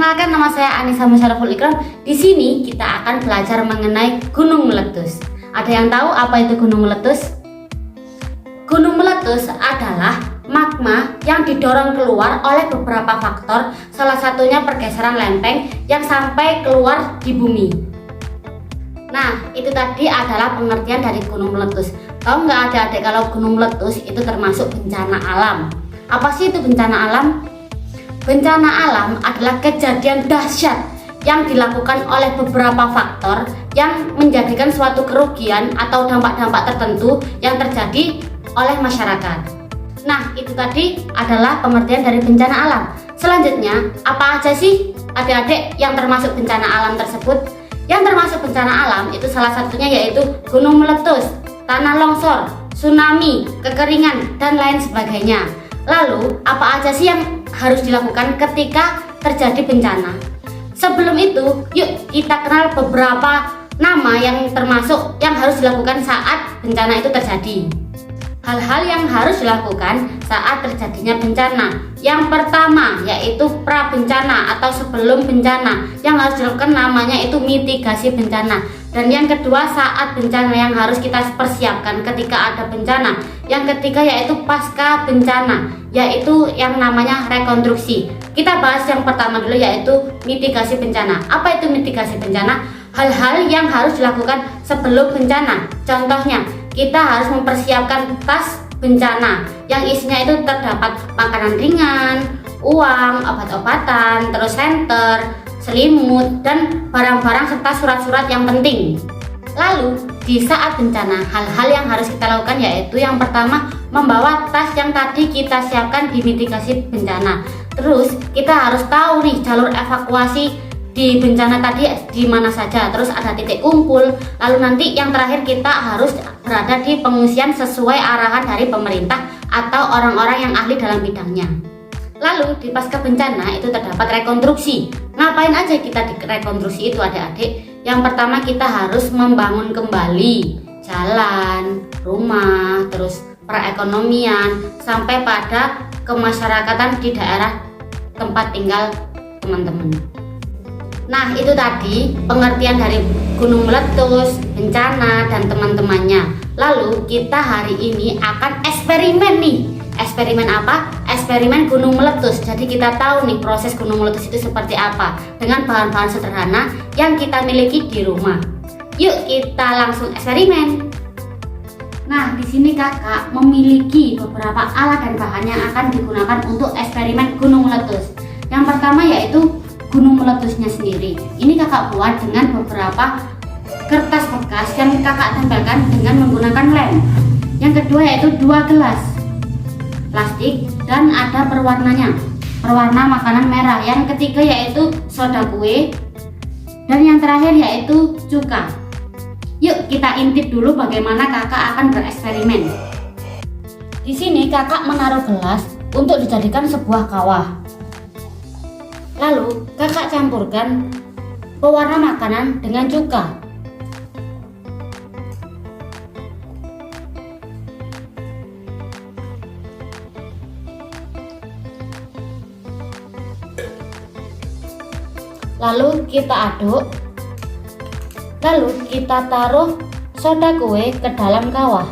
Perkenalkan, nama saya Anissa Musharraful Ikram. Di sini kita akan belajar mengenai gunung meletus. Ada yang tahu apa itu gunung meletus? Gunung meletus adalah magma yang didorong keluar oleh beberapa faktor, salah satunya pergeseran lempeng yang sampai keluar di bumi. Nah, itu tadi adalah pengertian dari gunung meletus. Tahu nggak adik-adik kalau gunung meletus itu termasuk bencana alam? Apa sih itu bencana alam? Bencana alam adalah kejadian dahsyat yang dilakukan oleh beberapa faktor yang menjadikan suatu kerugian atau dampak-dampak tertentu yang terjadi oleh masyarakat. Nah, itu tadi adalah pengertian dari bencana alam. Selanjutnya, apa aja sih adik-adik yang termasuk bencana alam tersebut? Yang termasuk bencana alam itu salah satunya yaitu gunung meletus, tanah longsor, tsunami, kekeringan, dan lain sebagainya. Lalu, apa aja sih yang harus dilakukan ketika terjadi bencana? Sebelum itu, yuk kita kenal beberapa nama yang termasuk yang harus dilakukan saat bencana itu terjadi. Hal-hal yang harus dilakukan saat terjadinya bencana. Yang pertama yaitu pra-bencana atau sebelum bencana. Yang harus dilakukan namanya itu mitigasi bencana. Dan yang kedua saat bencana yang harus kita persiapkan ketika ada bencana. Yang ketiga yaitu pasca bencana, yaitu yang namanya rekonstruksi. Kita bahas yang pertama dulu yaitu mitigasi bencana. Apa itu mitigasi bencana? Hal-hal yang harus dilakukan sebelum bencana. Contohnya, kita harus mempersiapkan tas bencana yang isinya itu terdapat makanan ringan, uang, obat-obatan, terus senter, selimut, dan barang-barang serta surat-surat yang penting. Lalu di saat bencana, hal-hal yang harus kita lakukan yaitu yang pertama membawa tas yang tadi kita siapkan di mitigasi bencana. Terus kita harus tahu nih jalur evakuasi di bencana tadi di mana saja, terus ada titik kumpul. Lalu nanti yang terakhir kita harus berada di pengungsian sesuai arahan dari pemerintah atau orang-orang yang ahli dalam bidangnya. Lalu di pasca bencana itu terdapat rekonstruksi. Ngapain aja kita di rekonstruksi itu adik-adik? Yang pertama kita harus membangun kembali jalan, rumah, terus perekonomian sampai pada kemasyarakatan di daerah tempat tinggal teman-teman. Nah, itu tadi pengertian dari gunung meletus, bencana, dan teman-temannya. Lalu kita hari ini akan eksperimen nih. Eksperimen apa? Eksperimen gunung meletus. Jadi kita tahu nih proses gunung meletus itu seperti apa dengan bahan-bahan sederhana yang kita miliki di rumah. Yuk kita langsung eksperimen. Nah, di sini kakak memiliki beberapa alat dan bahan yang akan digunakan untuk eksperimen gunung meletus. Yang pertama yaitu gunung meletusnya sendiri. Ini kakak buat dengan beberapa kertas bekas yang kakak tempelkan dengan menggunakan lem. Yang kedua yaitu 2 gelas plastik dan ada perwarnanya, perwarna makanan merah. Yang ketiga yaitu soda kue, dan yang terakhir yaitu cuka. Yuk kita intip dulu bagaimana kakak akan bereksperimen. Di sini kakak menaruh gelas untuk dijadikan sebuah kawah. Lalu kakak campurkan pewarna makanan dengan cuka. Lalu kita aduk. Lalu kita taruh soda kue ke dalam kawah.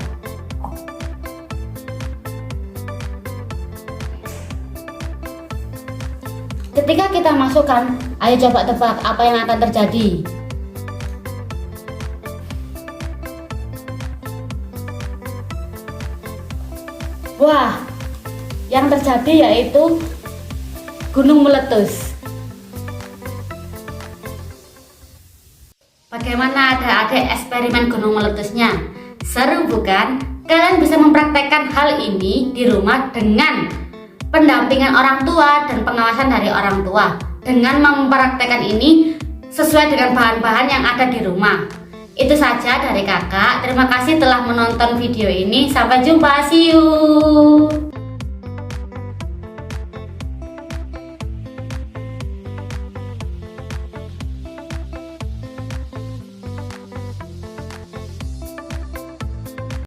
Ketika kita masukkan, ayo coba tebak apa yang akan terjadi. Wah, yang terjadi yaitu gunung meletus. Bagaimana adik-adik eksperimen gunung meletusnya? Seru bukan? Kalian bisa mempraktekkan hal ini di rumah dengan pendampingan orang tua dan pengawasan dari orang tua. Dengan mempraktekkan ini sesuai dengan bahan-bahan yang ada di rumah. Itu saja dari kakak. Terima kasih telah menonton video ini. Sampai jumpa, see you.